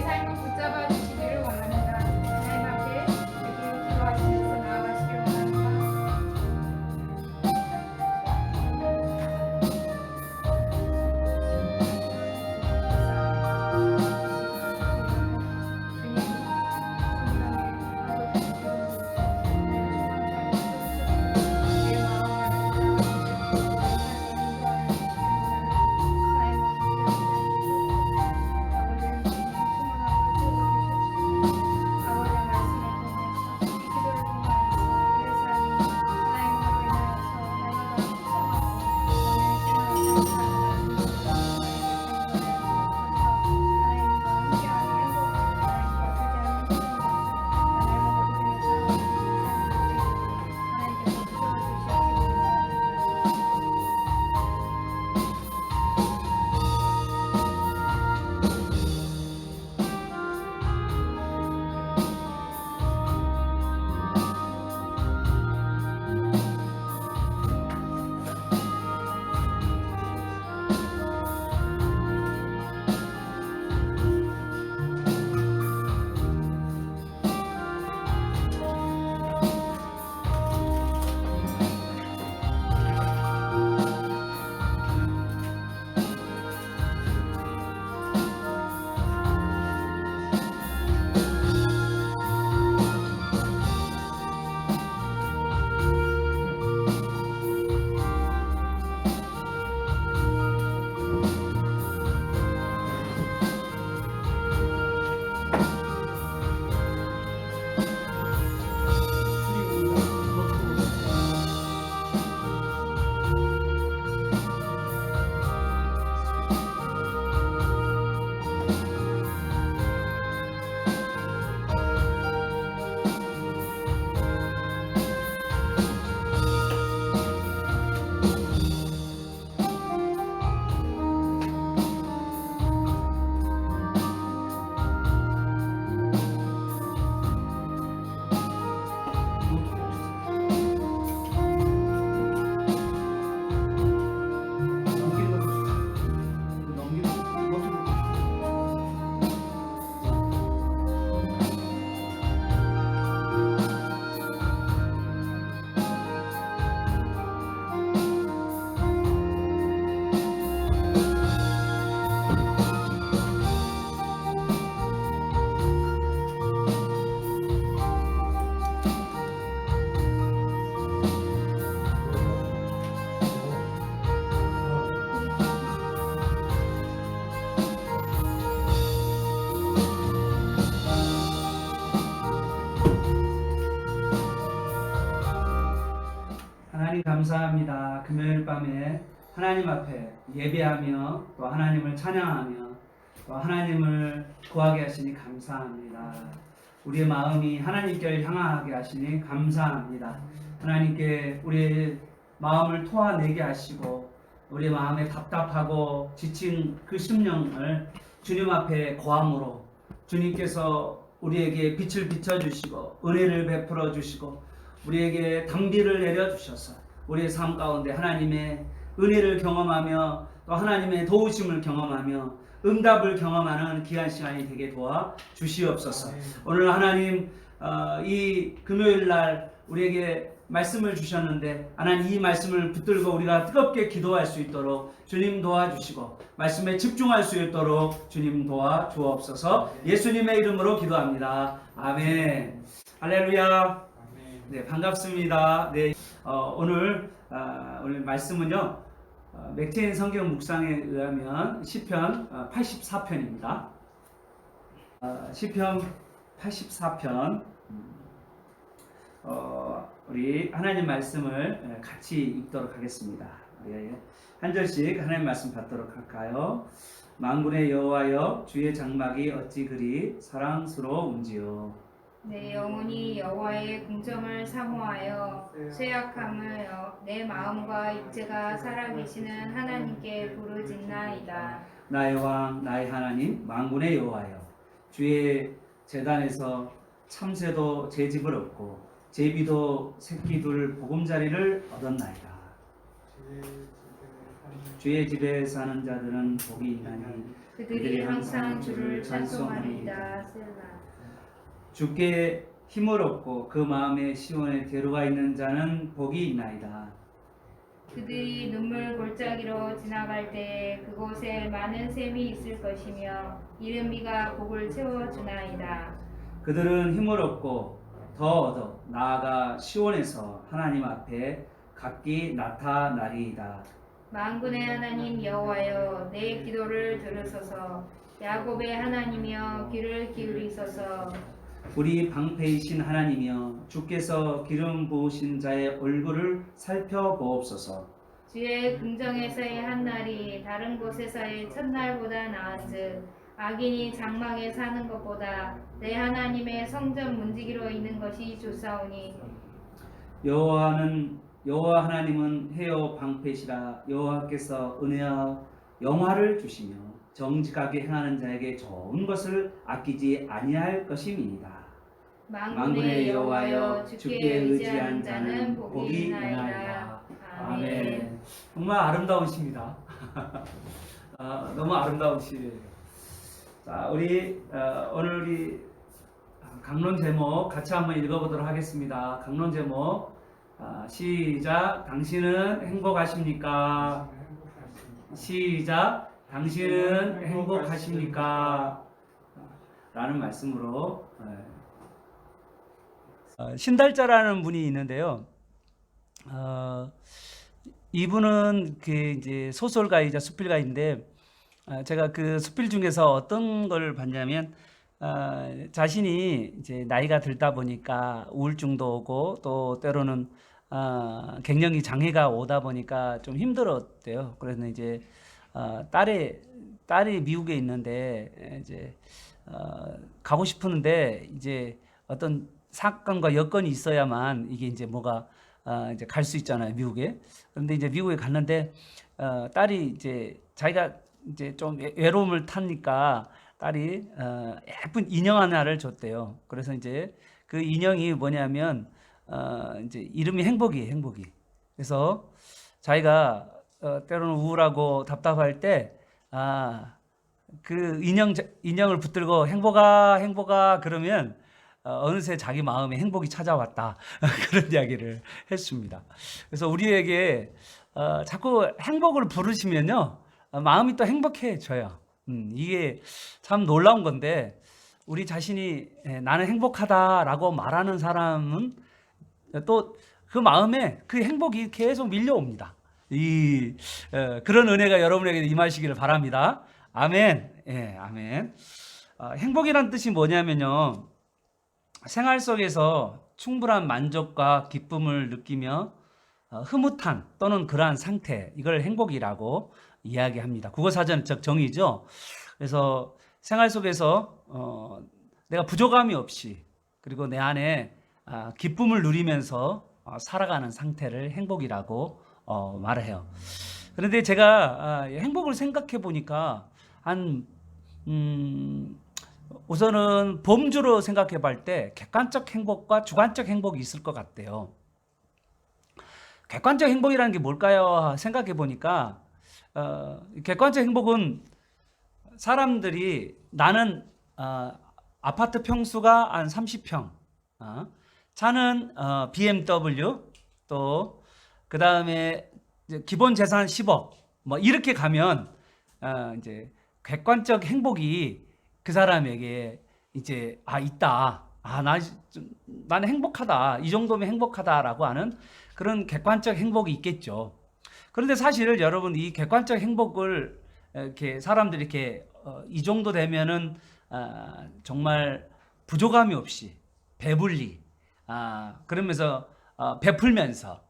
삶을 붙잡아 주시기를 원합니다. 하나님 앞에 이렇게 기도하시면서 나아가시길 원합니다. 하나님 감사합니다. 금요일 밤에 하나님 앞에 예배하며 또 하나님을 찬양하며 또 하나님을 구하게 하시니 감사합니다. 우리의 마음이 하나님께 향하게 하시니 감사합니다. 하나님께 우리의 마음을 토하내게 하시고 우리의 마음에 답답하고 지친 그 심령을 주님 앞에 고함으로 주님께서 우리에게 빛을 비춰주시고 은혜를 베풀어 주시고 우리에게 단비를 내려주셔서 우리의 삶 가운데 하나님의 은혜를 경험하며 또 하나님의 도우심을 경험하며 응답을 경험하는 귀한 시간이 되게 도와 주시옵소서. 오늘 하나님 이 금요일날 우리에게 말씀을 주셨는데 하나님 이 말씀을 붙들고 우리가 뜨겁게 기도할 수 있도록 주님 도와주시고 말씀에 집중할 수 있도록 주님 도와주옵소서. 예수님의 이름으로 기도합니다. 아멘. 할렐루야. 네, 반갑습니다. 네, 오늘 말씀은요, 맥체인 성경 묵상에 의하면 시편 84편입니다. 시편 84편, 우리 하나님 말씀을 같이 읽도록 하겠습니다. 한 절씩 하나님 말씀 받도록 할까요? 만군의 여호와여, 주의 장막이 어찌 그리 사랑스러운지요. 내 영혼이 여호와의 공점을 사모하여 쇠약함을 내 마음과 육체가 살아계시는 하나님께 부르짖나이다. 나의 왕 나의 하나님 만군의 여호와여, 주의 제단에서 참새도 제 집을 얻고 제비도 새끼 둘 보금자리를 얻었나이다. 주의 집에 사는 자들은 복이 있나니 그들이 항상 주를 찬송하리이다. 셀라. 주께 힘을 얻고 그 마음에 시온에 들어가 있는 자는 복이 있나이다. 그들이 눈물 골짜기로 지나갈 때에 그곳에 많은 샘이 있을 것이며 이른 비가 복을 채워주나이다. 그들은 힘을 얻고 더 얻어 나아가 시온에서 하나님 앞에 각기 나타나리이다. 만군의 하나님 여호와여, 내 기도를 들으소서. 야곱의 하나님이여, 귀를 기울이소서. 우리 방패이신 하나님이여, 주께서 기름 부으신 자의 얼굴을 살펴보옵소서. 주의 궁정에서의 한 날이 다른 곳에서의 첫날보다 나은즉 악인이 장막에 사는 것보다 내 하나님의 성전 문지기로 있는 것이 좋사오니. 여호와 하나님은 해요 방패시라. 여호와께서 은혜와 영화를 주시며 정직하게 행하는 자에게 좋은 것을 아끼지 아니할 것임이니이다. 만군의 여호와여, 주께 의지한 자는 복이 있나이다. 아멘. 정말 아름다운 시입니다. 너무 아름다운 시예요. 자, 오늘 우리 강론 제목 같이 한번 읽어보도록 하겠습니다. 강론 제목 시작. 당신은 행복하십니까? 시작. 당신은 행복하십니까? 라는 말씀으로 신달자라는 분이 있는데요. 이분은 그 이제 소설가이자 수필가인데 제가 그 수필 중에서 어떤 걸 봤냐면 자신이 이제 나이가 들다 보니까 우울증도 오고 또 때로는 갱년기 장애가 오다 보니까 좀 힘들었대요. 그래서 이제 딸이 미국에 있는데 이제 가고 싶은데 이제 어떤 사건과 여건이 있어야만 이게 이제 뭐가 이제 갈 수 있잖아요, 미국에. 그런데 이제 미국에 갔는데 딸이 이제 자기가 이제 좀 외로움을 타니까 딸이 예쁜 인형 하나를 줬대요. 그래서 이제 그 인형이 뭐냐면 이제 이름이 행복이에요, 행복이. 그래서 자기가 때로는 우울하고 답답할 때 그 인형을 붙들고 행복아 그러면 어느새 자기 마음에 행복이 찾아왔다. 그런 이야기를 했습니다. 그래서 우리에게 자꾸 행복을 부르시면요, 마음이 또 행복해져요. 이게 참 놀라운 건데, 우리 자신이 나는 행복하다라고 말하는 사람은 또 그 마음에 그 행복이 계속 밀려옵니다. 그런 은혜가 여러분에게 임하시기를 바랍니다. 아멘. 예, 아멘. 행복이란 뜻이 뭐냐면요, 생활 속에서 충분한 만족과 기쁨을 느끼며 흐뭇한 또는 그러한 상태, 이걸 행복이라고 이야기합니다. 국어사전적 정의죠. 그래서 생활 속에서 내가 부족함이 없이, 그리고 내 안에 기쁨을 누리면서 살아가는 상태를 행복이라고 말을 해요. 그런데 제가 행복을 생각해 보니까 우선은 범주로 생각해 볼 때 객관적 행복과 주관적 행복이 있을 것 같아요. 객관적 행복이라는 게 뭘까요? 생각해 보니까 객관적 행복은 사람들이 나는 아파트 평수가 한 30평, 차는 BMW, 또 그 다음에 기본 재산 10억, 뭐 이렇게 가면 이제 객관적 행복이 그 사람에게 이제 있다. 나는 행복하다. 이 정도면 행복하다라고 하는 그런 객관적 행복이 있겠죠. 그런데 사실 여러분, 이 객관적 행복을 이렇게 사람들이 이렇게 이 정도 되면은 정말 부족함이 없이 배불리 그러면서 베풀면서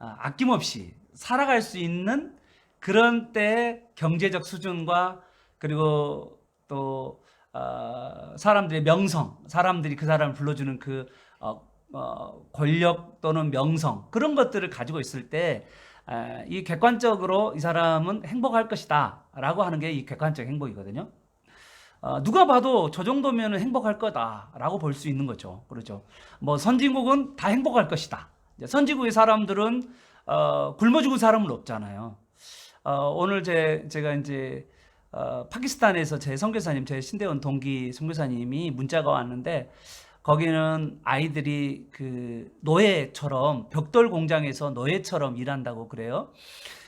아낌없이 살아갈 수 있는 그런 때의 경제적 수준과, 그리고 또 사람들의 명성, 사람들이 그 사람을 불러주는 그 권력 또는 명성, 그런 것들을 가지고 있을 때 이 객관적으로 이 사람은 행복할 것이다 라고 하는 게 이 객관적 행복이거든요. 누가 봐도 저 정도면 행복할 거다라고 볼 수 있는 거죠. 그렇죠. 뭐 선진국은 다 행복할 것이다. 선진국의 사람들은 굶어 죽을 사람은 없잖아요. 오늘 제가 이제 파키스탄에서 제 선교사님, 제 신대원 동기 선교사님이 문자가 왔는데 거기는 아이들이 그 노예처럼 벽돌 공장에서 노예처럼 일한다고 그래요.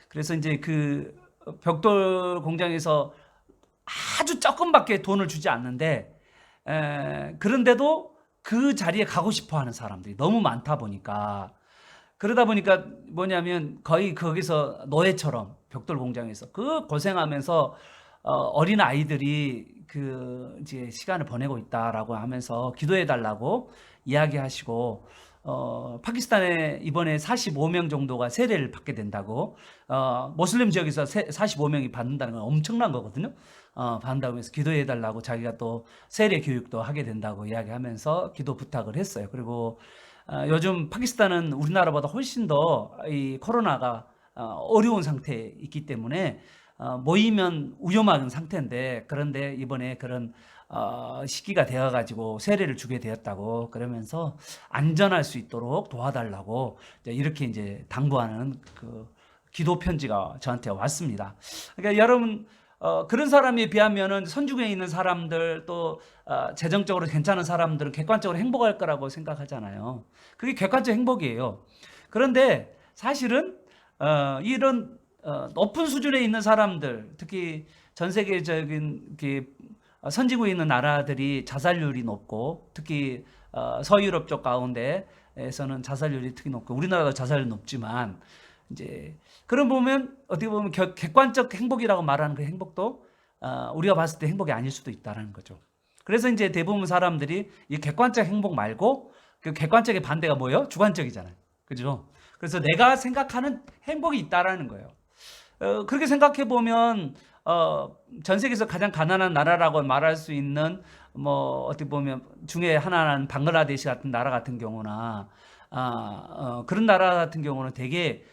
그래서 이제 그 벽돌 공장에서 아주 조금밖에 돈을 주지 않는데 그런데도 그 자리에 가고 싶어 하는 사람들이 너무 많다 보니까 그러다 보니까 뭐냐면 거의 거기서 노예처럼 벽돌 공장에서 그 고생하면서 어린 아이들이 그 이제 시간을 보내고 있다라고 하면서 기도해 달라고 이야기하시고 파키스탄에 이번에 45명 정도가 세례를 받게 된다고 모슬림 지역에서 45명이 받는다는 건 엄청난 거거든요. 받는다고 해서 기도해 달라고 자기가 또 세례 교육도 하게 된다고 이야기하면서 기도 부탁을 했어요. 그리고 요즘 파키스탄은 우리나라보다 훨씬 더 이 코로나가 어려운 상태에 있기 때문에 모이면 위험한 상태인데 그런데 이번에 그런 시기가 되어가지고 세례를 주게 되었다고 그러면서 안전할 수 있도록 도와달라고 이렇게 이제 당부하는 그 기도 편지가 저한테 왔습니다. 그러니까 여러분 그런 사람에 비하면은 선중에 있는 사람들 또 재정적으로 괜찮은 사람들은 객관적으로 행복할 거라고 생각하잖아요. 그게 객관적 행복이에요. 그런데 사실은 이런 높은 수준에 있는 사람들, 특히 전 세계적인 선진국에 있는 나라들이 자살률이 높고 특히 서유럽 쪽 가운데에서는 자살률이 특히 높고 우리나라도 자살률이 높지만 이제 그런 보면 어떻게 보면 객관적 행복이라고 말하는 그 행복도 우리가 봤을 때 행복이 아닐 수도 있다는 거죠. 그래서 이제 대부분 사람들이 이 객관적 행복 말고 그 객관적의 반대가 뭐예요? 주관적이잖아요. 그죠? 그래서 내가 생각하는 행복이 있다라는 거예요. 그렇게 생각해 보면 전 세계에서 가장 가난한 나라라고 말할 수 있는 뭐 어떻게 보면 중에 하나는 방글라데시 같은 나라 같은 경우나 그런 나라 같은 경우는 되게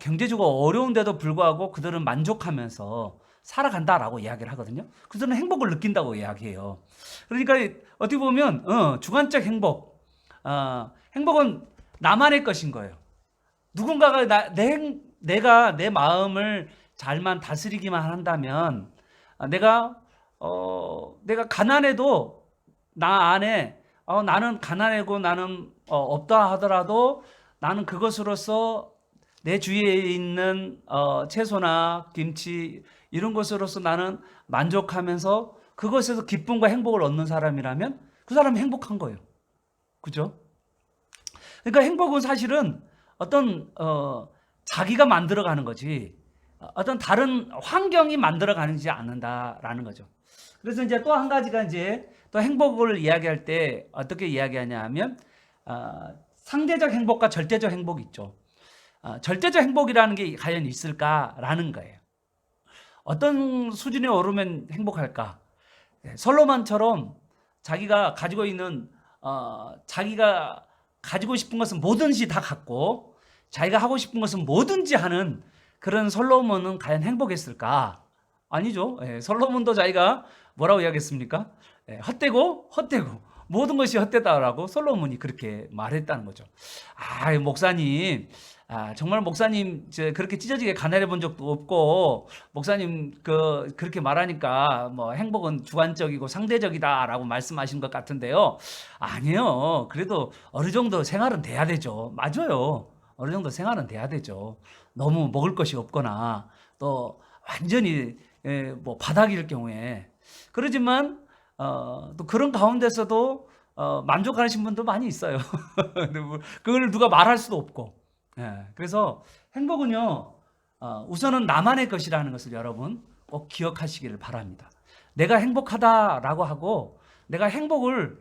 경제적으로 어려운데도 불구하고 그들은 만족하면서 살아간다라고 이야기를 하거든요. 그들은 행복을 느낀다고 이야기해요. 그러니까 어떻게 보면 주관적 행복, 행복은 나만의 것인 거예요. 누군가가 내가 내 마음을 잘만 다스리기만 한다면 내가 가난해도 나 안에 나는 가난하고 나는 없다 하더라도 나는 그것으로서 내 주위에 있는 채소나 김치 이런 것으로서 나는 만족하면서 그것에서 기쁨과 행복을 얻는 사람이라면 그 사람은 행복한 거예요. 그죠? 그러니까 행복은 사실은 어떤 자기가 만들어가는 거지 어떤 다른 환경이 만들어가는지 않는다라는 거죠. 그래서 이제 또 한 가지가 이제 또 행복을 이야기할 때 어떻게 이야기하냐 하면 상대적 행복과 절대적 행복이 있죠. 절대적 행복이라는 게 과연 있을까라는 거예요. 어떤 수준에 오르면 행복할까? 솔로몬처럼 자기가 가지고 있는 자기가 가지고 싶은 것은 뭐든지 다 갖고 자기가 하고 싶은 것은 뭐든지 하는 그런 솔로몬은 과연 행복했을까? 아니죠. 솔로몬도 자기가 뭐라고 이야기했습니까? 헛되고 모든 것이 헛되다라고 솔로몬이 그렇게 말했다는 거죠. 목사님, 정말 목사님 그렇게 찢어지게 가난해 본 적도 없고 목사님 그렇게 말하니까 뭐 행복은 주관적이고 상대적이다라고 말씀하신 것 같은데요. 아니요. 그래도 어느 정도 생활은 돼야 되죠. 맞아요. 어느 정도 생활은 돼야 되죠. 너무 먹을 것이 없거나 또 완전히 뭐 바닥일 경우에 그러지만 또 그런 가운데서도 만족하시는 분도 많이 있어요. 그걸 누가 말할 수도 없고. 그래서 행복은요 우선은 나만의 것이라는 것을 여러분 꼭 기억하시기를 바랍니다. 내가 행복하다라고 하고 내가 행복을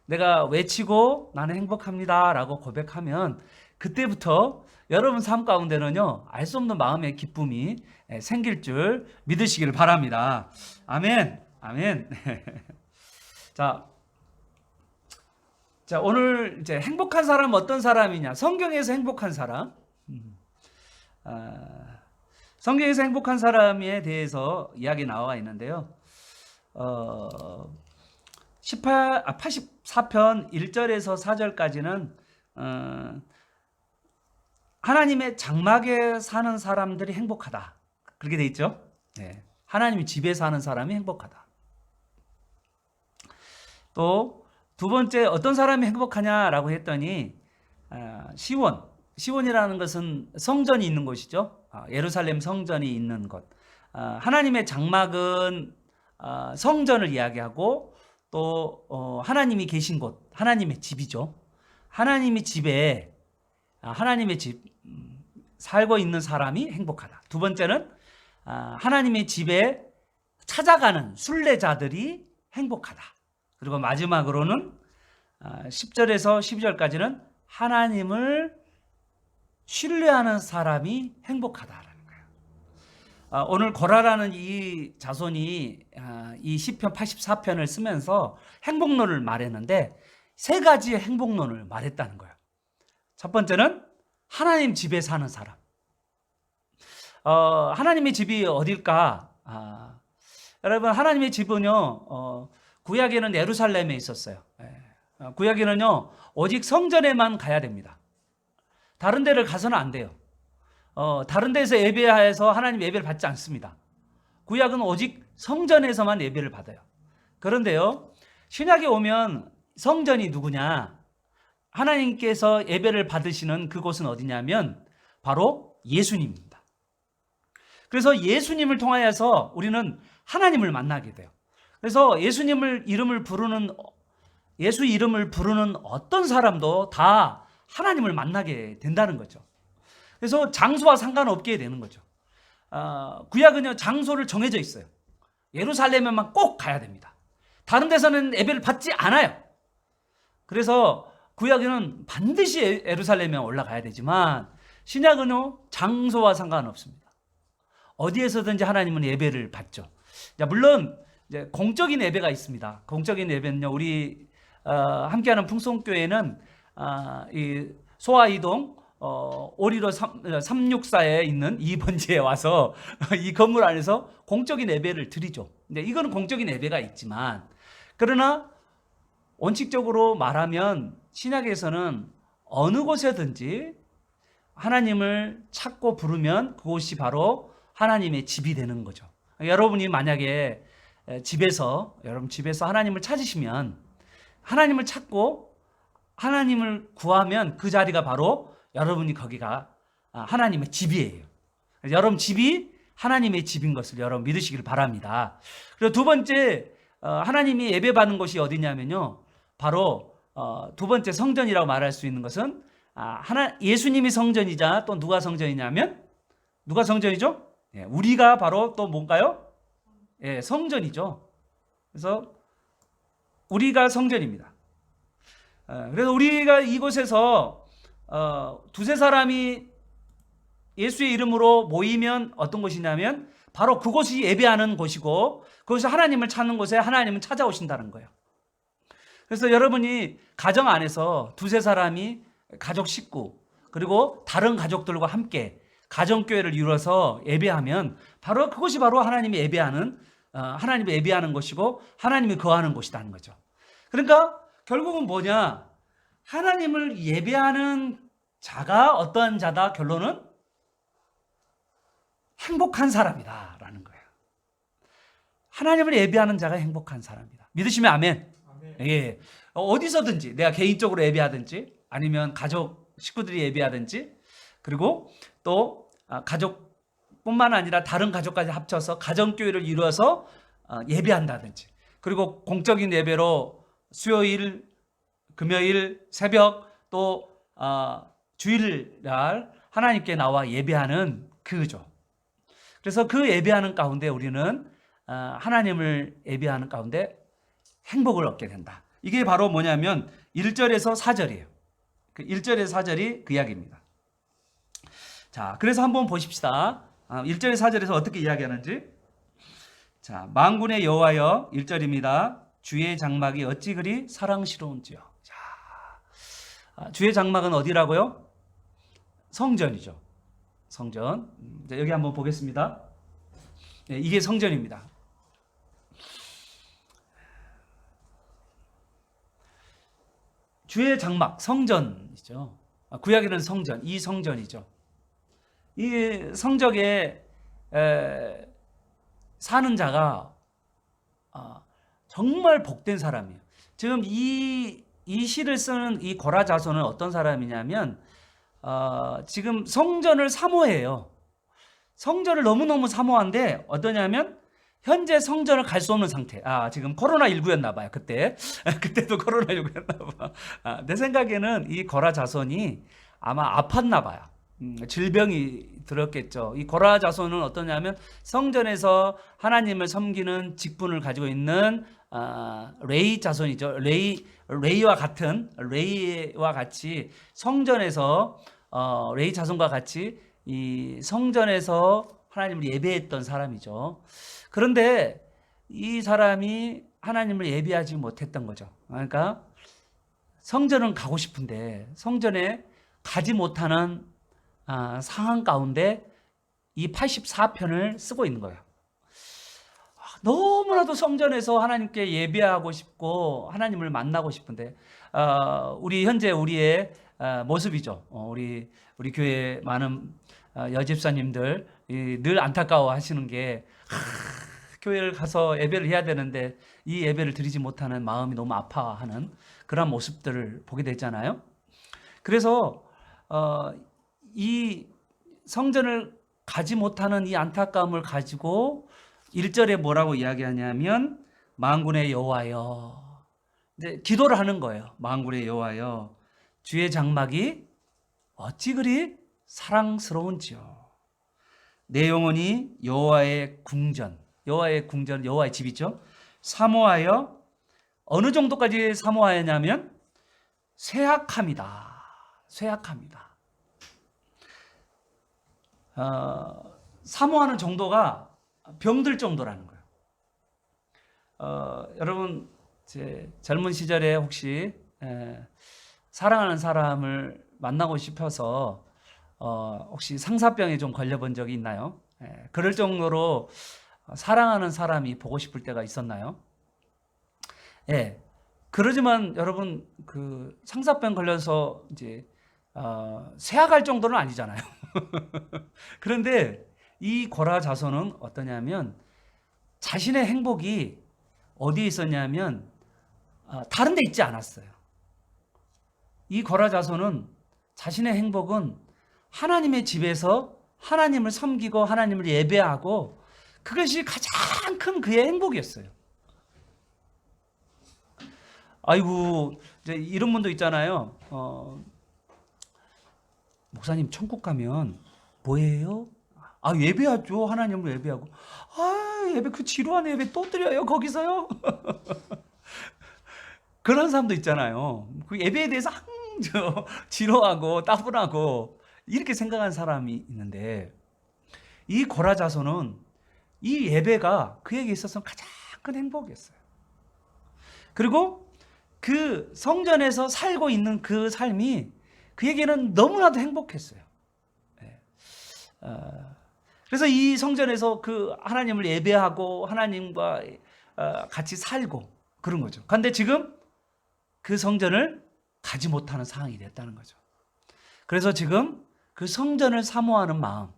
내가 외치고 나는 행복합니다라고 고백하면 그때부터 여러분 삶 가운데는요 알 수 없는 마음의 기쁨이 생길 줄 믿으시기를 바랍니다. 아멘. 아멘. 자, 오늘 이제 행복한 사람은 어떤 사람이냐? 성경에서 행복한 사람. 성경에서 행복한 사람에 대해서 이야기 나와 있는데요. 84편 1절에서 4절까지는 하나님의 장막에 사는 사람들이 행복하다. 그렇게 돼 있죠. 네. 하나님이 집에서 하는 사람이 행복하다. 또 두 번째 어떤 사람이 행복하냐라고 했더니 시온이라는 것은 성전이 있는 곳이죠. 예루살렘 성전이 있는 곳. 하나님의 장막은 성전을 이야기하고 또 하나님이 계신 곳, 하나님의 집이죠. 하나님의 집에 하나님의 집 살고 있는 사람이 행복하다. 두 번째는 하나님의 집에 찾아가는 순례자들이 행복하다. 그리고 마지막으로는 10절에서 12절까지는 하나님을 신뢰하는 사람이 행복하다라는 거예요. 오늘 고라라는 이 자손이 이 시편 84편을 쓰면서 행복론을 말했는데 세 가지의 행복론을 말했다는 거예요. 첫 번째는 하나님 집에 사는 사람. 하나님의 집이 어딜까? 여러분, 하나님의 집은요, 구약에는 예루살렘에 있었어요. 구약에는요, 오직 성전에만 가야 됩니다. 다른 데를 가서는 안 돼요. 다른 데서 예배해서 하나님 예배를 받지 않습니다. 구약은 오직 성전에서만 예배를 받아요. 그런데요, 신약에 오면 성전이 누구냐? 하나님께서 예배를 받으시는 그곳은 어디냐면 바로 예수님입니다. 그래서 예수님을 통하여서 우리는 하나님을 만나게 돼요. 그래서 예수 이름을 부르는 어떤 사람도 다 하나님을 만나게 된다는 거죠. 그래서 장소와 상관없게 되는 거죠. 구약은요, 장소를 정해져 있어요. 예루살렘에만 꼭 가야 됩니다. 다른 데서는 예배를 받지 않아요. 그래서 구약에는 반드시 예루살렘에 올라가야 되지만 신약은요, 장소와 상관없습니다. 어디에서든지 하나님은 예배를 받죠. 물론 이제 공적인 예배가 있습니다. 공적인 예배는요, 우리 함께하는 풍성교회는 이 소아이동 515 364에 있는 2번지에 와서 이 건물 안에서 공적인 예배를 드리죠. 근데 이거는 공적인 예배가 있지만, 그러나 원칙적으로 말하면 신약에서는 어느 곳에든지 하나님을 찾고 부르면 그곳이 바로 하나님의 집이 되는 거죠. 여러분이 만약에 여러분 집에서 하나님을 찾으시면, 하나님을 찾고 하나님을 구하면 그 자리가 바로 여러분이 거기가 하나님의 집이에요. 여러분 집이 하나님의 집인 것을 여러분 믿으시길 바랍니다. 그리고 두 번째, 하나님이 예배받는 곳이 어디냐면요, 바로 두 번째 성전이라고 말할 수 있는 것은 예수님이 성전이자 또 누가 성전이냐면, 누가 성전이죠? 우리가 바로 또 뭔가요? 성전이죠. 그래서 우리가 성전입니다. 그래서 우리가 이곳에서 두세 사람이 예수의 이름으로 모이면 어떤 곳이냐면 바로 그곳이 예배하는 곳이고, 그것이 하나님을 찾는 곳에 하나님은 찾아오신다는 거예요. 그래서 여러분이 가정 안에서 두세 사람이 가족 식구 그리고 다른 가족들과 함께 가정교회를 이루어서 예배하면 바로 그것이 바로 하나님이 예배하는 곳이고 하나님이 거하는 곳이라는 거죠. 그러니까 결국은 뭐냐? 하나님을 예배하는 자가 어떠한 자다? 결론은 행복한 사람이다라는 거예요. 하나님을 예배하는 자가 행복한 사람이다. 믿으시면 아멘. 예. 어디서든지 내가 개인적으로 예배하든지 아니면 가족 식구들이 예배하든지, 그리고 또 가족뿐만 아니라 다른 가족까지 합쳐서 가정교회를 이루어서 예배한다든지, 그리고 공적인 예배로 수요일, 금요일, 새벽 또 주일날 하나님께 나와 예배하는 그죠. 그래서 그 예배하는 가운데 우리는 하나님을 예배하는 가운데 행복을 얻게 된다. 이게 바로 뭐냐면 1절에서 4절이에요. 그 1절에서 4절이 그 이야기입니다. 자, 그래서 한번 보십시다. 1절에서 4절에서 어떻게 이야기하는지. 자, 만군의 여호와여, 1절입니다. 주의 장막이 어찌 그리 사랑스러운지요. 자, 주의 장막은 어디라고요? 성전이죠. 성전. 자, 여기 한번 보겠습니다. 네, 이게 성전입니다. 주의 장막, 성전이죠. 구약에는 성전, 이 성전이죠. 이 성적에 사는 자가 정말 복된 사람이에요. 지금 이 시를 쓰는 이 고라자손은 어떤 사람이냐면 지금 성전을 사모해요. 성전을 너무너무 사모한데 어떠냐면 현재 성전을 갈 수 없는 상태. 지금 코로나19였나 봐요. 그때도 코로나19였나 봐. 내 생각에는 이 고라자손이 아마 아팠나 봐요. 질병이 들었겠죠. 이 고라자손은 어떠냐면 성전에서 하나님을 섬기는 직분을 가지고 있는 레이 자손이죠. 레이와 같이 성전에서 레이 자손과 같이 이 성전에서 하나님을 예배했던 사람이죠. 그런데 이 사람이 하나님을 예배하지 못했던 거죠. 그러니까 성전은 가고 싶은데 성전에 가지 못하는 상황 가운데 이 84편을 쓰고 있는 거예요. 너무나도 성전에서 하나님께 예배하고 싶고 하나님을 만나고 싶은데 현재 우리의 모습이죠. 우리 교회 많은 여집사님들 늘 안타까워 하시는 게 교회를 가서 예배를 해야 되는데 이 예배를 드리지 못하는 마음이 너무 아파하는 그런 모습들을 보게 됐잖아요. 그래서 이 성전을 가지 못하는 이 안타까움을 가지고 1절에 뭐라고 이야기하냐면 만군의 여호와여, 이제 기도를 하는 거예요. 만군의 여호와여, 주의 장막이 어찌 그리 사랑스러운지요. 내 영혼이 여호와의 궁전, 여호와의 집이죠. 사모하여, 어느 정도까지 사모하였냐면 쇠약함이다. 사모하는 정도가 병들 정도라는 거예요. 여러분 제 젊은 시절에 혹시 사랑하는 사람을 만나고 싶어서 혹시 상사병에 좀 걸려본 적이 있나요? 그럴 정도로 사랑하는 사람이 보고 싶을 때가 있었나요? 그러지만 여러분 그 상사병 걸려서 이제 쇠약할 정도는 아니잖아요. 그런데 이 고라자손은 어떠냐면 자신의 행복이 어디에 있었냐면 다른 데 있지 않았어요. 이 고라자손은 자신의 행복은 하나님의 집에서 하나님을 섬기고 하나님을 예배하고 그것이 가장 큰 그의 행복이었어요. 아이고 이제 이런 분도 있잖아요. 목사님 천국 가면 뭐예요? 예배하죠. 하나님을 예배하고. 예배 그 지루한 예배 또 드려요 거기서요. 그런 사람도 있잖아요. 그 예배에 대해서 지루하고 따분하고 이렇게 생각하는 사람이 있는데 이 고라자손은 이 예배가 그에게 있어서 가장 큰 행복이었어요. 그리고 그 성전에서 살고 있는 그 삶이 그에게는 너무나도 행복했어요. 그래서 이 성전에서 그 하나님을 예배하고 하나님과 같이 살고 그런 거죠. 그런데 지금 그 성전을 가지 못하는 상황이 됐다는 거죠. 그래서 지금 그 성전을 사모하는 마음,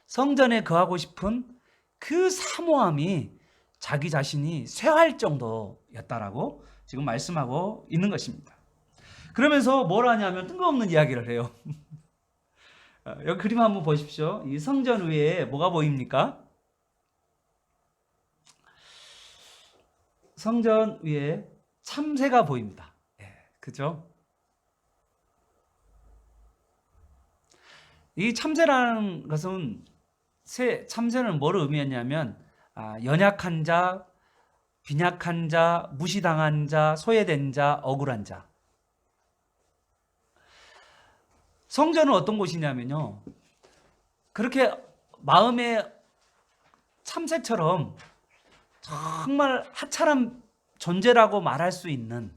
성전에 거하고 싶은 그 사모함이 자기 자신이 쇠할 정도였다라고 지금 말씀하고 있는 것입니다. 그러면서 뭘 하냐면 뜬금없는 이야기를 해요. 여기 그림 한번 보십시오. 이 성전 위에 뭐가 보입니까? 성전 위에 참새가 보입니다. 그죠? 이 참새라는 것은 참새는 뭐를 의미했냐면 연약한 자, 빈약한 자, 무시당한 자, 소외된 자, 억울한 자. 성전은 어떤 곳이냐면요. 그렇게 마음에 참새처럼 정말 하찮은 존재라고 말할 수 있는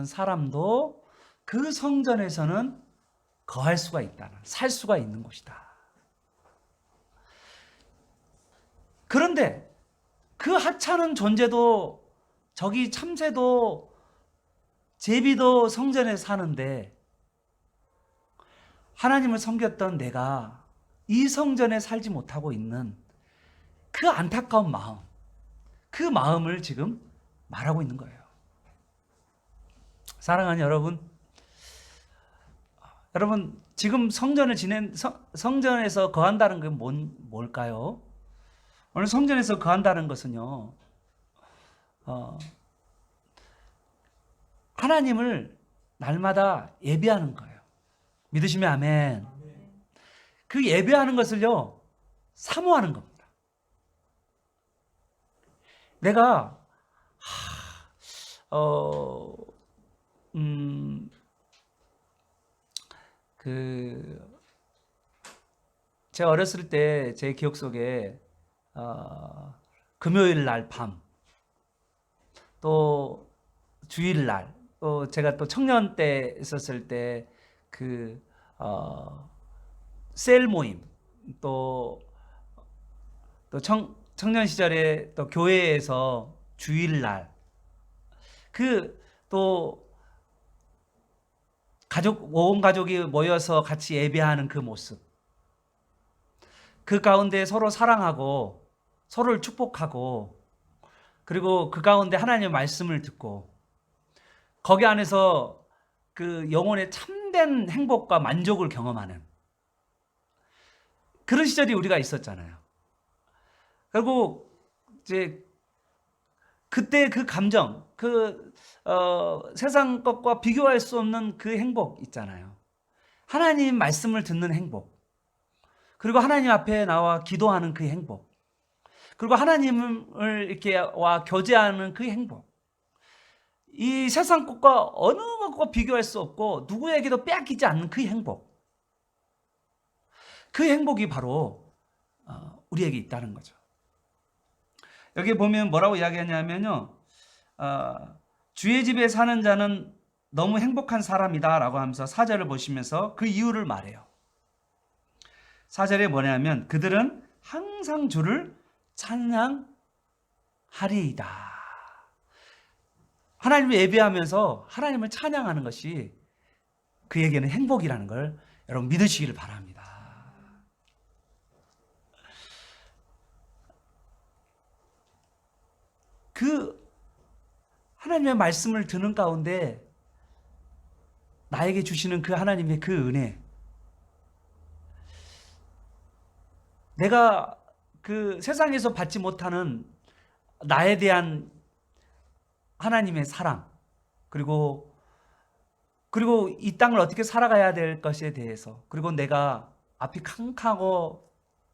사람도 그 성전에서는 거할 수가 있다는, 살 수가 있는 곳이다. 그런데 그 하찮은 존재도 저기 참새도 제비도 성전에 사는데 하나님을 섬겼던 내가 이 성전에 살지 못하고 있는 그 안타까운 마음, 그 마음을 지금 말하고 있는 거예요. 사랑하는 여러분 지금 성전에서 거한다는 게 뭘까요? 오늘 성전에서 거한다는 것은요, 하나님을 날마다 예배하는 거예요. 믿으시면 아멘. 그 예배하는 것을요, 사모하는 겁니다. 내가 제가 어렸을 때 제 기억 속에 금요일 날 밤, 또 주일 날, 또 제가 또 청년 때 있었을 때 셀 모임, 또 청년 시절에 또 교회에서 주일 날, 또 온 가족이 모여서 같이 예배하는 그 모습, 그 가운데 서로 사랑하고 서로를 축복하고, 그리고 그 가운데 하나님의 말씀을 듣고, 거기 안에서 그 영혼의 참된 행복과 만족을 경험하는 그런 시절이 우리가 있었잖아요. 그리고 이제 그때 그 감정, 세상 것과 비교할 수 없는 그 행복 있잖아요. 하나님 말씀을 듣는 행복, 그리고 하나님 앞에 나와 기도하는 그 행복, 그리고 하나님을 이렇게 와 교제하는 그 행복, 이 세상 것과 어느 것과 비교할 수 없고 누구에게도 빼앗기지 않는 그 행복, 그 행복이 바로 우리에게 있다는 거죠. 여기 보면 뭐라고 이야기하냐면요, 주의 집에 사는 자는 너무 행복한 사람이다 라고 하면서 4절을 보시면서 그 이유를 말해요. 4절에 뭐냐면 그들은 항상 주를 찬양하리이다. 하나님을 예배하면서 하나님을 찬양하는 것이 그에게는 행복이라는 걸 여러분 믿으시기를 바랍니다. 그 하나님의 말씀을 듣는 가운데 나에게 주시는 그 하나님의 그 은혜, 내가 그 세상에서 받지 못하는 나에 대한 하나님의 사랑, 그리고 이 땅을 어떻게 살아가야 될 것에 대해서, 그리고 내가 앞이 캄캄하고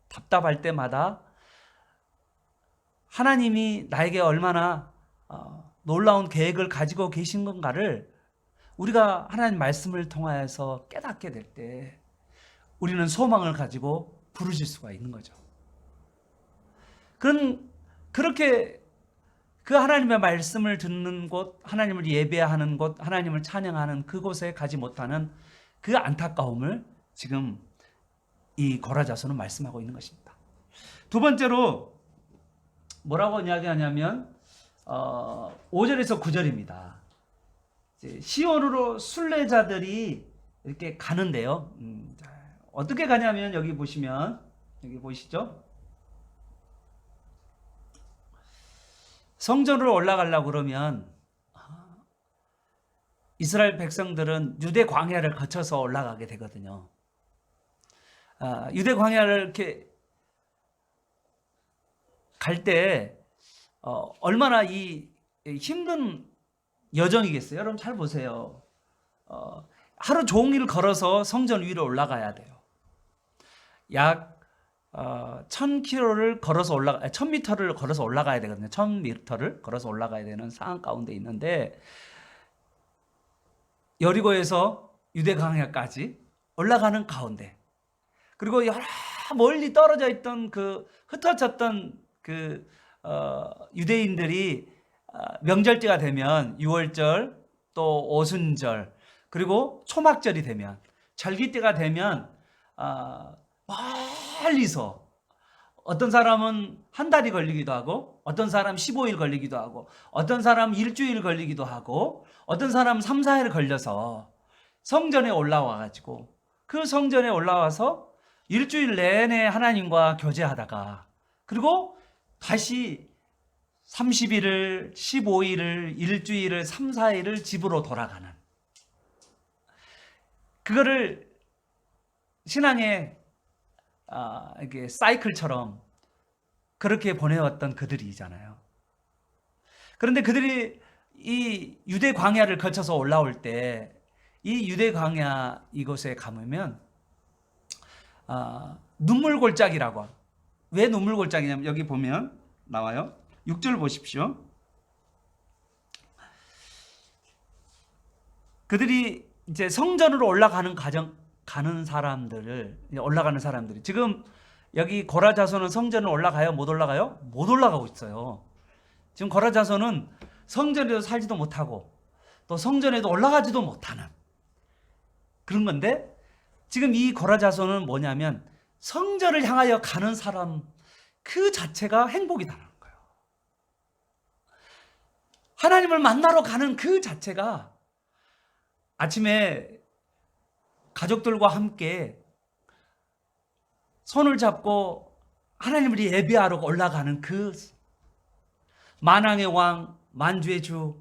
답답할 때마다 하나님이 나에게 얼마나 놀라운 계획을 가지고 계신 건가를 우리가 하나님 말씀을 통하여서 깨닫게 될 때 우리는 소망을 가지고 부르실 수가 있는 거죠. 그렇게 그 하나님의 말씀을 듣는 곳, 하나님을 예배하는 곳, 하나님을 찬양하는 그곳에 가지 못하는 그 안타까움을 지금 이 고라자서는 말씀하고 있는 것입니다. 두 번째로 뭐라고 이야기하냐면 5절에서 9절입니다. 시온으로 순례자들이 이렇게 가는데요. 어떻게 가냐면 여기 보시면, 여기 보이시죠? 성전으로 올라가려고 그러면 이스라엘 백성들은 유대 광야를 거쳐서 올라가게 되거든요. 유대 광야를 이렇게 갈 때 얼마나 이 힘든 여정이겠어요. 여러분 잘 보세요. 하루 종일 걸어서 성전 위로 올라가야 돼요. 약 1000km를 걸어서 1000m를 걸어서 올라가야 되거든요. 1000m를 걸어서 올라가야 되는 상황 가운데 있는데, 여리고에서 유대 광야까지 올라가는 가운데, 그리고 여러 멀리 떨어져 있던 흩어졌던 유대인들이 명절때가 되면 유월절, 또 오순절, 그리고 초막절이 되면, 절기때가 되면 멀리서, 어떤 사람은 한 달이 걸리기도 하고, 어떤 사람 15일 걸리기도 하고, 어떤 사람 일주일 걸리기도 하고, 어떤 사람 3, 4일 걸려서 성전에 올라와 가지고, 그 성전에 올라와서 일주일 내내 하나님과 교제하다가 그리고 다시 30일을 15일을 일주일을 3, 4일을 집으로 돌아가는, 그거를 신앙의 이게 사이클처럼 그렇게 보내왔던 그들이잖아요. 그런데 그들이 이 유대 광야를 거쳐서 올라올 때 이 유대 광야 이곳에 가면 눈물 골짜기라고. 왜 눈물 골짜기냐면 여기 보면 나와요. 6절 보십시오. 그들이 이제 성전으로 올라가는 올라가는 사람들이 지금 여기 고라 자손은 성전을 올라가요? 못 올라가요? 못 올라가고 있어요. 지금 고라 자손은 성전에도 살지도 못하고 또 성전에도 올라가지도 못하는 그런 건데, 지금 이 고라 자손은 뭐냐면 성전을 향하여 가는 사람 그 자체가 행복이다는 거예요. 하나님을 만나러 가는 그 자체가, 아침에 가족들과 함께 손을 잡고 하나님을 예배하러 올라가는 그 만왕의 왕, 만주의 주,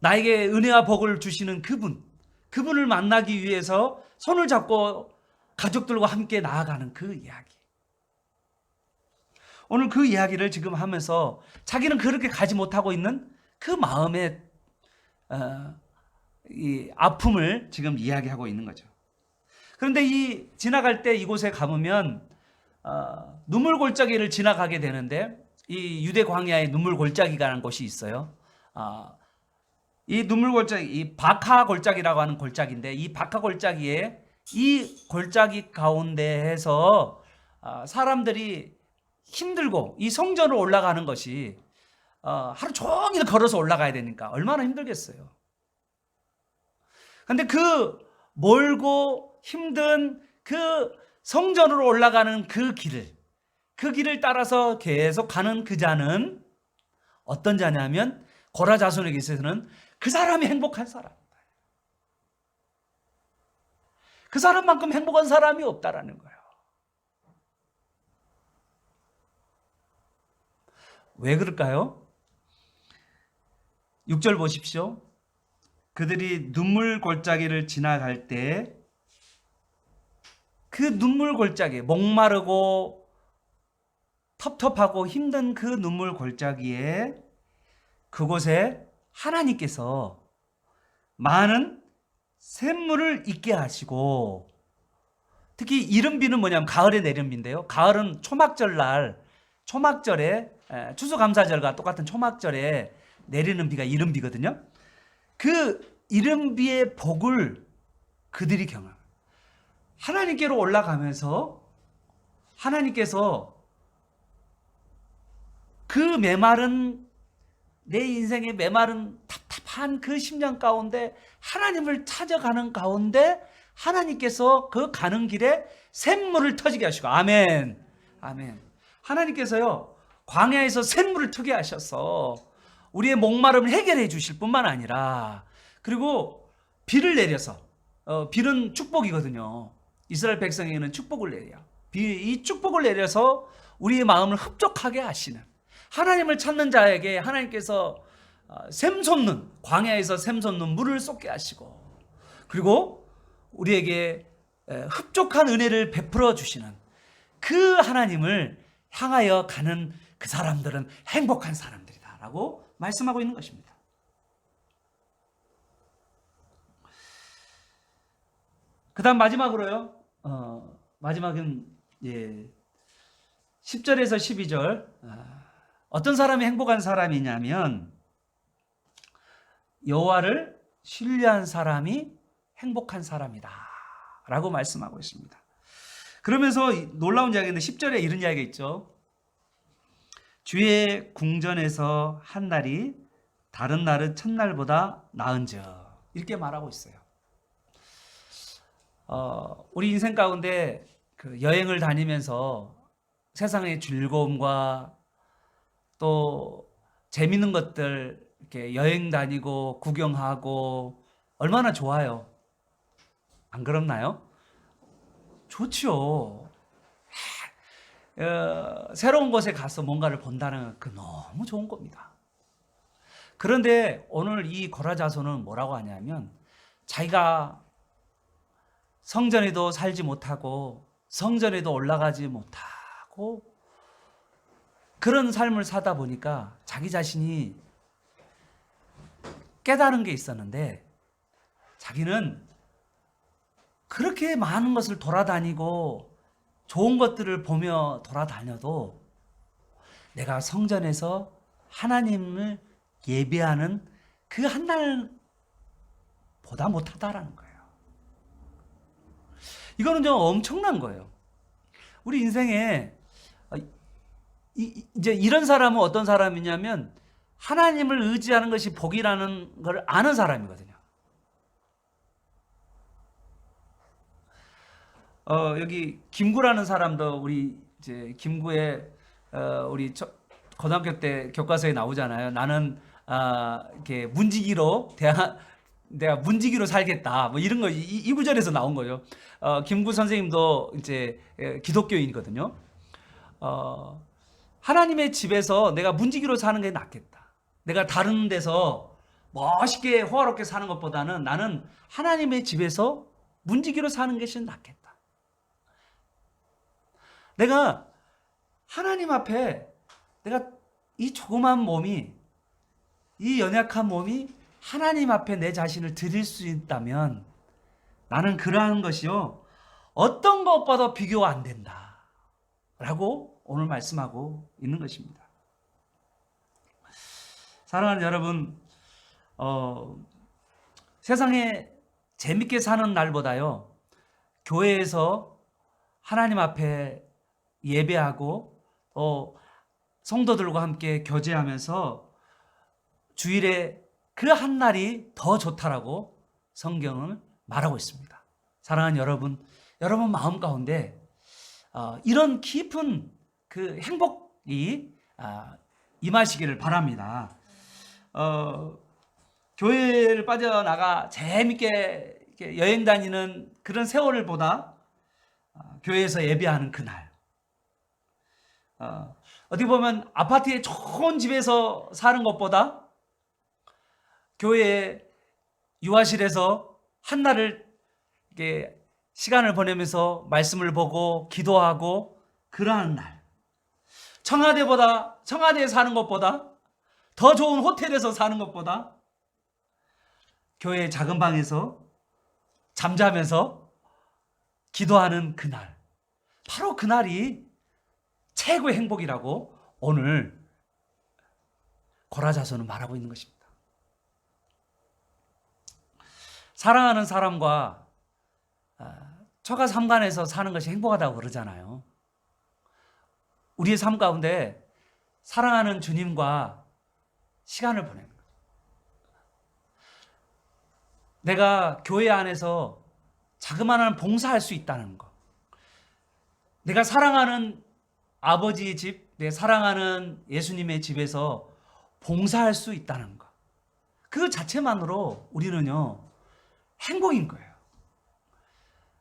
나에게 은혜와 복을 주시는 그분을 만나기 위해서 손을 잡고 가족들과 함께 나아가는 그 이야기. 오늘 그 이야기를 지금 하면서 자기는 그렇게 가지 못하고 있는 그 마음의 이 아픔을 지금 이야기하고 있는 거죠. 그런데 이 지나갈 때 이곳에 가보면 눈물 골짜기를 지나가게 되는데, 이 유대 광야에 눈물 골짜기라는 곳이 있어요. 이 눈물 골짜기, 이 바카 골짜기라고 하는 골짜기인데, 이 바카 골짜기에 이 골짜기 가운데에서 사람들이 힘들고 이 성전으로 올라가는 것이 하루 종일 걸어서 올라가야 되니까 얼마나 힘들겠어요. 근데 그 멀고 힘든 그 성전으로 올라가는 그 길을 따라서 계속 가는 그 자는 어떤 자냐면, 고라 자손에게 있어서는 그 사람이 행복한 사람이다. 그 사람만큼 행복한 사람이 없다라는 거예요. 왜 그럴까요? 6절 보십시오. 그들이 눈물 골짜기를 지나갈 때 그 눈물 골짜기, 목마르고 텁텁하고 힘든 그 눈물 골짜기에 그곳에 하나님께서 많은 샘물을 있게 하시고, 특히 이른 비는 뭐냐면 가을에 내리는 비인데요. 가을은 초막절에 추수감사절과 똑같은 초막절에 내리는 비가 이른 비거든요. 그 이른 비의 복을 그들이 경험해요. 하나님께로 올라가면서 하나님께서 그 메마른, 내 인생의 메마른 답답한 그 심령 가운데 하나님을 찾아가는 가운데 하나님께서 그 가는 길에 샘물을 터지게 하시고, 아멘, 아멘. 하나님께서요 광야에서 샘물을 트게 하셔서 우리의 목마름을 해결해 주실 뿐만 아니라, 그리고 비를 내려서, 비는 축복이거든요. 이스라엘 백성에게는 축복을 내려요. 이 축복을 내려서 우리의 마음을 흡족하게 하시는, 하나님을 찾는 자에게 하나님께서 샘솟는, 광야에서 샘솟는 물을 쏟게 하시고, 그리고 우리에게 흡족한 은혜를 베풀어 주시는 그 하나님을 향하여 가는 그 사람들은 행복한 사람들이다 라고 말씀하고 있는 것입니다. 그 다음 마지막으로요, 마지막은 10절에서 12절, 어떤 사람이 행복한 사람이냐면 여호와를 신뢰한 사람이 행복한 사람이다 라고 말씀하고 있습니다. 그러면서 놀라운 이야기인데 10절에 이런 이야기가 있죠. 주의 궁전에서 한 날이 다른 날은 첫날보다 나은즉, 이렇게 말하고 있어요. 우리 인생 가운데 그 여행을 다니면서 세상의 즐거움과 또 재밌는 것들, 이렇게 여행 다니고 구경하고 얼마나 좋아요. 안 그렇나요? 좋죠. 새로운 곳에 가서 뭔가를 본다는 그 너무 좋은 겁니다. 그런데 오늘 이 고라자손은 뭐라고 하냐면 자기가 성전에도 살지 못하고 성전에도 올라가지 못하고 그런 삶을 사다 보니까 자기 자신이 깨달은 게 있었는데 자기는 그렇게 많은 것을 돌아다니고 좋은 것들을 보며 돌아다녀도 내가 성전에서 하나님을 예배하는 그 한 날보다 못하다라는 거예요. 이거는 좀 엄청난 거예요. 우리 인생에 이제 이런 사람은 어떤 사람이냐면 하나님을 의지하는 것이 복이라는 걸 아는 사람이거든요. 여기 김구라는 사람도 우리 이제 김구의 우리 고등학교 때 교과서에 나오잖아요. 나는 이렇게 문지기로 내가 문지기로 살겠다. 뭐 이런 거 이 구절에서 나온 거죠. 김구 선생님도 이제 기독교인이거든요. 하나님의 집에서 내가 문지기로 사는 게 낫겠다. 내가 다른 데서 멋있게 호화롭게 사는 것보다는 나는 하나님의 집에서 문지기로 사는 것이 낫겠다. 내가 하나님 앞에 내가 이 조그만 몸이 이 연약한 몸이 하나님 앞에 내 자신을 드릴 수 있다면 나는 그러한 것이요 어떤 것보다 비교가 안 된다 라고 오늘 말씀하고 있는 것입니다. 사랑하는 여러분, 세상에 재밌게 사는 날보다요 교회에서 하나님 앞에 예배하고 성도들과 함께 교제하면서 주일에 그 한 날이 더 좋다라고 성경은 말하고 있습니다. 사랑하는 여러분 마음 가운데 이런 깊은 그 행복이 임하시기를 바랍니다. 교회를 빠져나가 재밌게 이렇게 여행 다니는 그런 세월을 보다 교회에서 예배하는 그날, 어떻게 보면 아파트의 좋은 집에서 사는 것보다 교회의 유아실에서 한날을 이렇게 시간을 보내면서 말씀을 보고 기도하고 그러한 날, 청와대에 사는 것보다 더 좋은 호텔에서 사는 것보다 교회의 작은 방에서 잠자면서 기도하는 그날, 바로 그날이 최고의 행복이라고 오늘 고라자손은 말하고 있는 것입니다. 사랑하는 사람과 처가 삼간에서 사는 것이 행복하다고 그러잖아요. 우리의 삶 가운데 사랑하는 주님과 시간을 보내는 거예요. 내가 교회 안에서 자그마한 봉사할 수 있다는 것, 내가 사랑하는 아버지의 집, 내 사랑하는 예수님의 집에서 봉사할 수 있다는 것, 그 자체만으로 우리는요 행복인 거예요.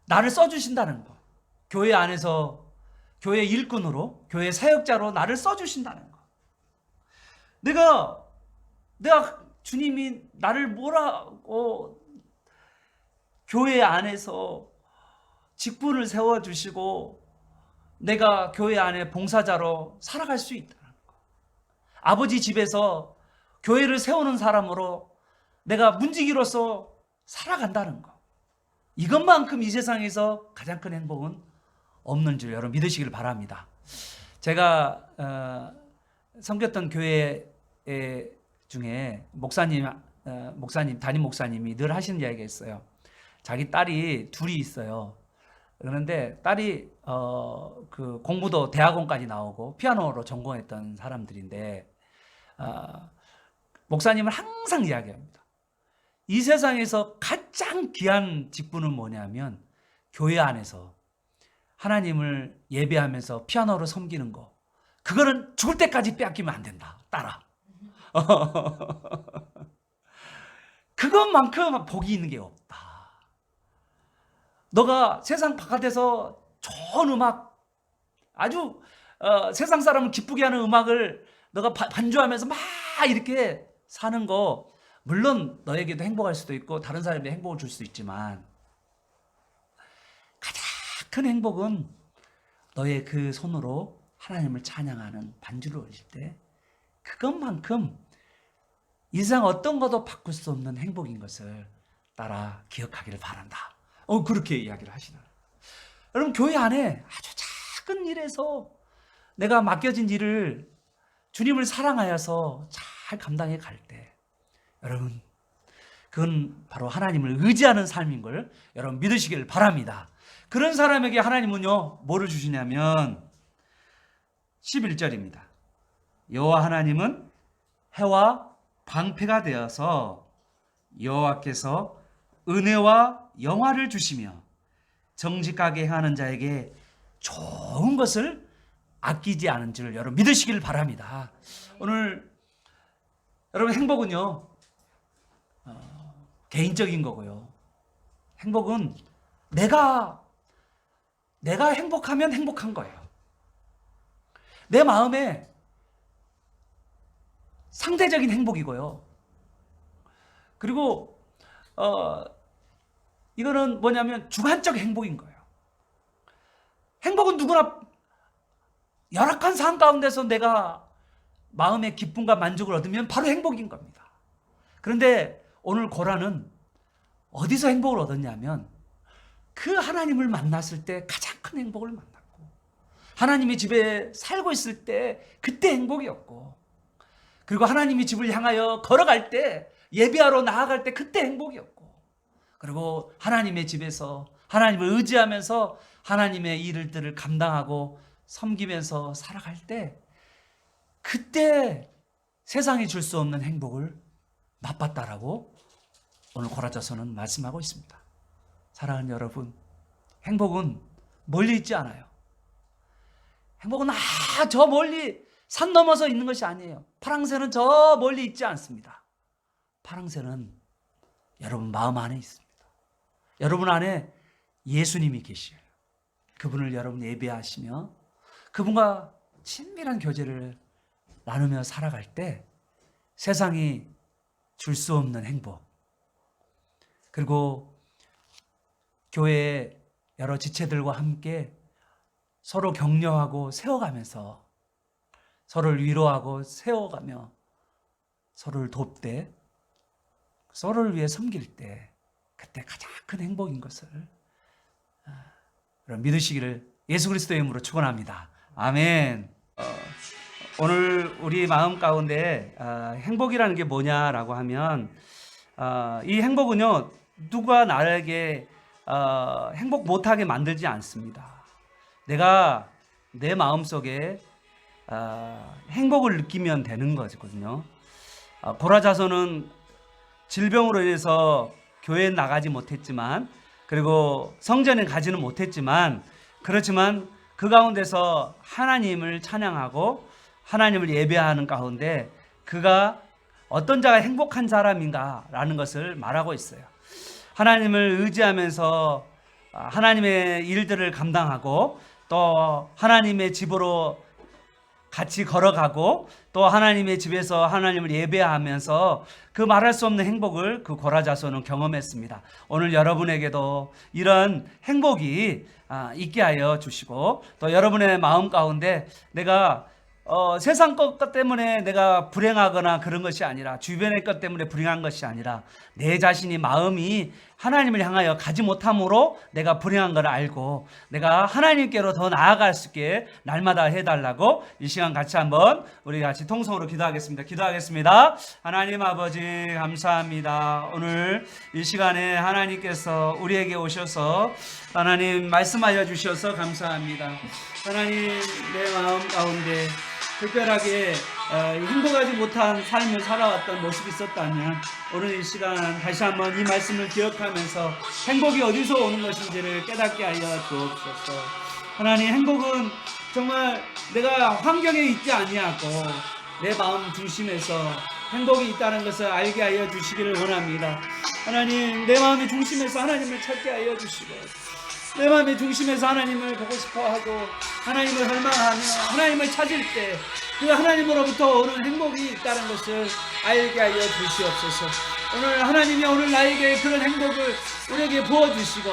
나를 써주신다는 것, 교회 안에서 교회 일꾼으로, 교회 사역자로 나를 써주신다는 것, 내가 주님이 나를 뭐라고 교회 안에서 직분을 세워주시고 내가 교회 안에 봉사자로 살아갈 수 있다는 것, 아버지 집에서 교회를 세우는 사람으로 내가 문지기로서 살아간다는 것, 이것만큼 이 세상에서 가장 큰 행복은 없는 줄 여러분 믿으시길 바랍니다. 제가 섬겼던 교회 중에 담임 목사님이 늘 하시는 이야기가 있어요. 자기 딸이 둘이 있어요. 그런데 딸이 그 공부도 대학원까지 나오고 피아노로 전공했던 사람들인데 목사님은 항상 이야기합니다. 이 세상에서 가장 귀한 직분은 뭐냐면 교회 안에서 하나님을 예배하면서 피아노로 섬기는 거, 그거는 죽을 때까지 빼앗기면 안 된다, 딸아. 그것만큼 복이 있는 게 없다. 너가 세상 바깥에서 좋은 음악, 아주 세상 사람을 기쁘게 하는 음악을 너가 반주하면서 막 이렇게 사는 거, 물론 너에게도 행복할 수도 있고 다른 사람에게 행복을 줄 수 있지만 가장 큰 행복은 너의 그 손으로 하나님을 찬양하는 반주를 올릴 때 그것만큼 이 세상 어떤 것도 바꿀 수 없는 행복인 것을 따라 기억하기를 바란다. 그렇게 이야기를 하시나. 여러분, 교회 안에 아주 작은 일에서 내가 맡겨진 일을 주님을 사랑하여서 잘 감당해 갈 때, 여러분, 그건 바로 하나님을 의지하는 삶인 걸 여러분 믿으시길 바랍니다. 그런 사람에게 하나님은요, 뭐를 주시냐면 11절입니다. 여호와 하나님은 해와 방패가 되어서 여호와께서 은혜와 영화를 주시며 정직하게 행하는 자에게 좋은 것을 아끼지 않은 줄 여러분 믿으시길 바랍니다. 오늘 여러분, 행복은요 개인적인 거고요. 행복은 내가 행복하면 행복한 거예요. 내 마음에 상대적인 행복이고요. 그리고 이거는 뭐냐면 주관적 행복인 거예요. 행복은 누구나 열악한 삶 가운데서 내가 마음의 기쁨과 만족을 얻으면 바로 행복인 겁니다. 그런데 오늘 고라는 어디서 행복을 얻었냐면 그 하나님을 만났을 때 가장 큰 행복을 만났고, 하나님의 집에 살고 있을 때 그때 행복이었고, 그리고 하나님의 집을 향하여 걸어갈 때, 예배하러 나아갈 때 그때 행복이었고, 그리고 하나님의 집에서 하나님을 의지하면서 하나님의 일들을 감당하고 섬기면서 살아갈 때 그때 세상이 줄 수 없는 행복을 맛봤다라고 오늘 고라자서는 말씀하고 있습니다. 사랑하는 여러분, 행복은 멀리 있지 않아요. 행복은 저 멀리 산 넘어서 있는 것이 아니에요. 파랑새는 저 멀리 있지 않습니다. 파랑새는 여러분 마음 안에 있습니다. 여러분 안에 예수님이 계시요. 그분을 여러분 예배하시며 그분과 친밀한 교제를 나누며 살아갈 때 세상이 줄 수 없는 행복, 그리고 교회의 여러 지체들과 함께 서로 격려하고 세워가면서 서로를 위로하고 세워가며 서로를 돕되 서로를 위해 섬길 때 그때 가장 큰 행복인 것을 믿으시기를 예수 그리스도의 이름으로 축원합니다. 아멘. 오늘 우리 마음 가운데 행복이라는 게 뭐냐라고 하면 이 행복은요, 누가 나에게 행복 못하게 만들지 않습니다. 내가 내 마음속에 행복을 느끼면 되는 거거든요. 고라자서는 질병으로 인해서 교회에 나가지 못했지만, 그리고 성전에 가지는 못했지만, 그렇지만 그 가운데서 하나님을 찬양하고 하나님을 예배하는 가운데 그가 어떤 자가 행복한 사람인가라는 것을 말하고 있어요. 하나님을 의지하면서 하나님의 일들을 감당하고 또 하나님의 집으로 같이 걸어가고 또 하나님의 집에서 하나님을 예배하면서 그 말할 수 없는 행복을 그 고라자서는 경험했습니다. 오늘 여러분에게도 이런 행복이 있게 하여 주시고, 또 여러분의 마음 가운데 내가 세상 것 때문에 내가 불행하거나 그런 것이 아니라, 주변의 것 때문에 불행한 것이 아니라 내 자신이 마음이 하나님을 향하여 가지 못함으로 내가 불행한 걸 알고 내가 하나님께로 더 나아갈 수 있게 날마다 해달라고 이 시간 같이 한번 우리 같이 통성으로 기도하겠습니다. 기도하겠습니다. 하나님 아버지 감사합니다. 오늘 이 시간에 하나님께서 우리에게 오셔서 하나님 말씀하여 주셔서 감사합니다. 하나님, 내 마음 가운데 특별하게 행복하지 못한 삶을 살아왔던 모습이 있었다면 오늘 이 시간 다시 한번 이 말씀을 기억하면서 행복이 어디서 오는 것인지를 깨닫게 하여 주옵소서. 하나님, 행복은 정말 내가 환경에 있지 아니하고 내 마음 중심에서 행복이 있다는 것을 알게 하여 주시기를 원합니다. 하나님, 내 마음의 중심에서 하나님을 찾게 하여 주시고 내 마음의 중심에서 하나님을 보고 싶어하고 하나님을 갈망하며 하나님을 찾을 때 그 하나님으로부터 오는 행복이 있다는 것을 알게 하여 주시옵소서. 오늘 하나님이 오늘 나에게 그런 행복을 우리에게 부어주시고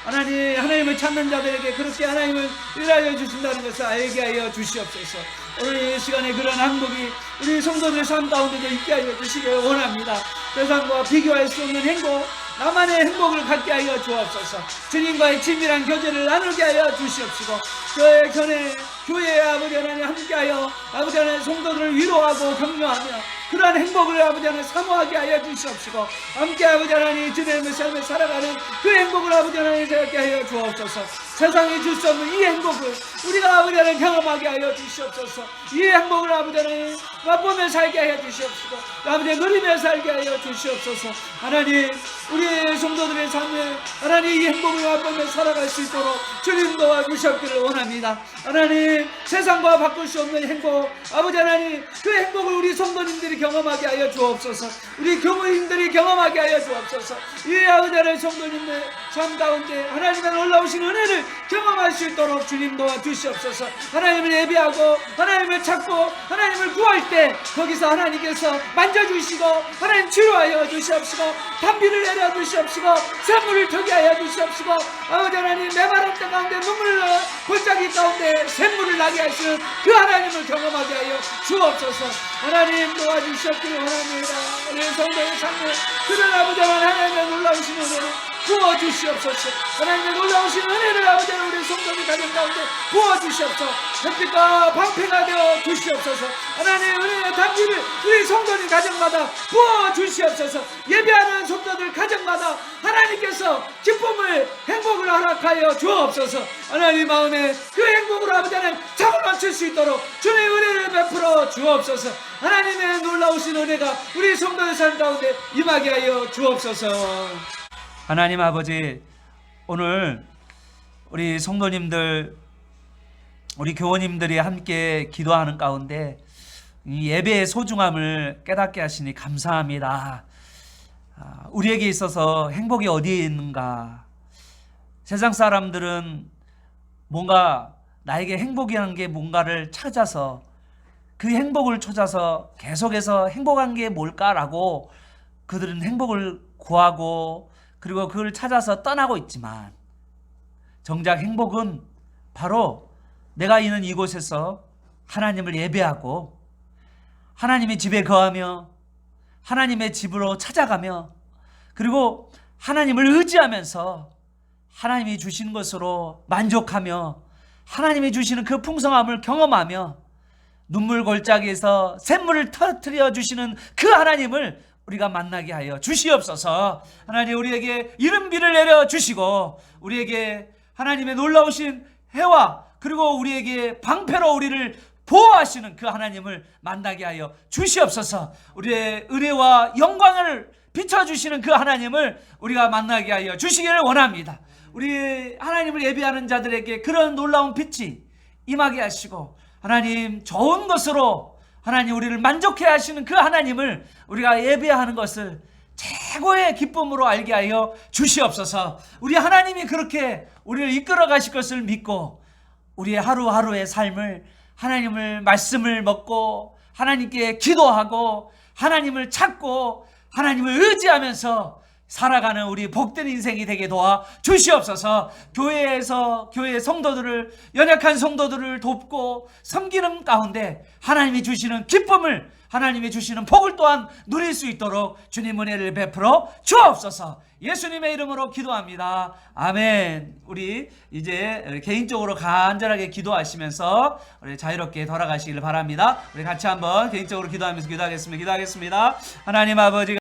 하나님을 찾는 자들에게 그렇게 하나님을 일하여 주신다는 것을 알게 하여 주시옵소서. 오늘 이 시간에 그런 행복이 우리 성도들의 삶 가운데도 있게 하여 주시길 원합니다. 세상과 비교할 수 없는 행복, 나만의 행복을 갖게 하여 주옵소서. 주님과의 친밀한 교제를 나누게 하여 주시옵시고 저의 교회의 아버지 하나님 함께하여 아버지 하나님 성도들을 위로하고 격려하며 그러한 행복을 아버지 하나님 사모하게 하여 주시옵시고 함께 아버지 하나님 주님의 삶을 살아가는 그 행복을 아버지 하나님 생각게 하여 주옵소서. 세상이 줄 수 없는 이 행복을 우리가 아버지 하나님 경험하게 하여 주시옵소서. 이 행복을 아버지 하나님 맛보며 살게 하여 주시옵시고 아버지 누리며 살게 하여 주시옵소서. 하나님 우리 성도들의 삶에 하나님 이 행복을 맛보며 살아갈 수 있도록 주님 도와주셨기를 원합니다. 하나님 세상과 바꿀 수 없는 행복 아버지 하나님 그 행복을 우리 성도님들이 경험하게 하여 주옵소서. 우리 교우님들이 경험하게 하여 주옵소서. 이 아버지 하나님 성도님의 삶 가운데 하나님의 놀라우신 은혜를 경험할 수 있도록 주님 도와주시옵소서. 하나님을 예배하고 하나님을 찾고 하나님을 구할 때 거기서 하나님께서 만져주시고 하나님 치료하여 주시옵시고 단비를 내려 주시옵시고 샘물을 터게 하여 주시옵시고 아버지 하나님 메마른 땅 가운데 눈물을 골짜기 가운데 샘물을 나게 하시는 그 하나님을 경험하게 하여 주옵소서. 하나님 도와주시옵기를 원합니다. 우리 성도의 삶에 그런 아버지 하나님의 놀라우신 은혜를 부어주시옵소서. 하나님의 놀라우신 은혜를 아버지 우리 성도의 가정 가운데 부어주시옵소서. 햇빛과 방패가 되어 주시옵소서. 하나님의 은혜의 단비를 우리 성도의 가정마다 부어주시옵소서. 예배하는 성도들 가정마다 하나님께서 기쁨을 행복을 허락하여 주옵소서. 하나님 마음에 그 행복으로 아버지 하나님 잠을 맞출 수 있도록 주님의 은혜를 베풀어 주옵소서. 하나님의 놀라우신 은혜가 우리 성도의 삶 가운데 임하게 하여 주옵소서. 하나님 아버지 오늘 우리 성도님들 우리 교우님들이 함께 기도하는 가운데 이 예배의 소중함을 깨닫게 하시니 감사합니다. 우리에게 있어서 행복이 어디에 있는가? 세상 사람들은 뭔가 나에게 행복이라는 게 뭔가를 찾아서 그 행복을 찾아서 계속해서 행복한 게 뭘까라고 그들은 행복을 구하고 그리고 그걸 찾아서 떠나고 있지만 정작 행복은 바로 내가 있는 이곳에서 하나님을 예배하고 하나님의 집에 거하며 하나님의 집으로 찾아가며 그리고 하나님을 의지하면서 하나님이 주시는 것으로 만족하며 하나님이 주시는 그 풍성함을 경험하며 눈물 골짜기에서 샘물을 터뜨려 주시는 그 하나님을 우리가 만나게 하여 주시옵소서. 하나님 우리에게 이른비를 내려 주시고 우리에게 하나님의 놀라우신 해와 그리고 우리에게 방패로 우리를 보호하시는 그 하나님을 만나게 하여 주시옵소서. 우리의 은혜와 영광을 비춰주시는 그 하나님을 우리가 만나게 하여 주시기를 원합니다. 우리 하나님을 예배하는 자들에게 그런 놀라운 빛이 임하게 하시고 하나님 좋은 것으로 하나님 우리를 만족해 하시는 그 하나님을 우리가 예배하는 것을 최고의 기쁨으로 알게 하여 주시옵소서. 우리 하나님이 그렇게 우리를 이끌어 가실 것을 믿고 우리의 하루하루의 삶을 하나님을 말씀을 먹고 하나님께 기도하고 하나님을 찾고 하나님을 의지하면서 살아가는 우리 복된 인생이 되게 도와 주시옵소서. 교회에서 교회 성도들을 연약한 성도들을 돕고 섬기는 가운데 하나님이 주시는 기쁨을 하나님이 주시는 복을 또한 누릴 수 있도록 주님 은혜를 베풀어 주옵소서. 예수님의 이름으로 기도합니다. 아멘. 우리 이제 개인적으로 간절하게 기도하시면서 우리 자유롭게 돌아가시길 바랍니다. 우리 같이 한번 개인적으로 기도하면서 기도하겠습니다. 하나님 아버지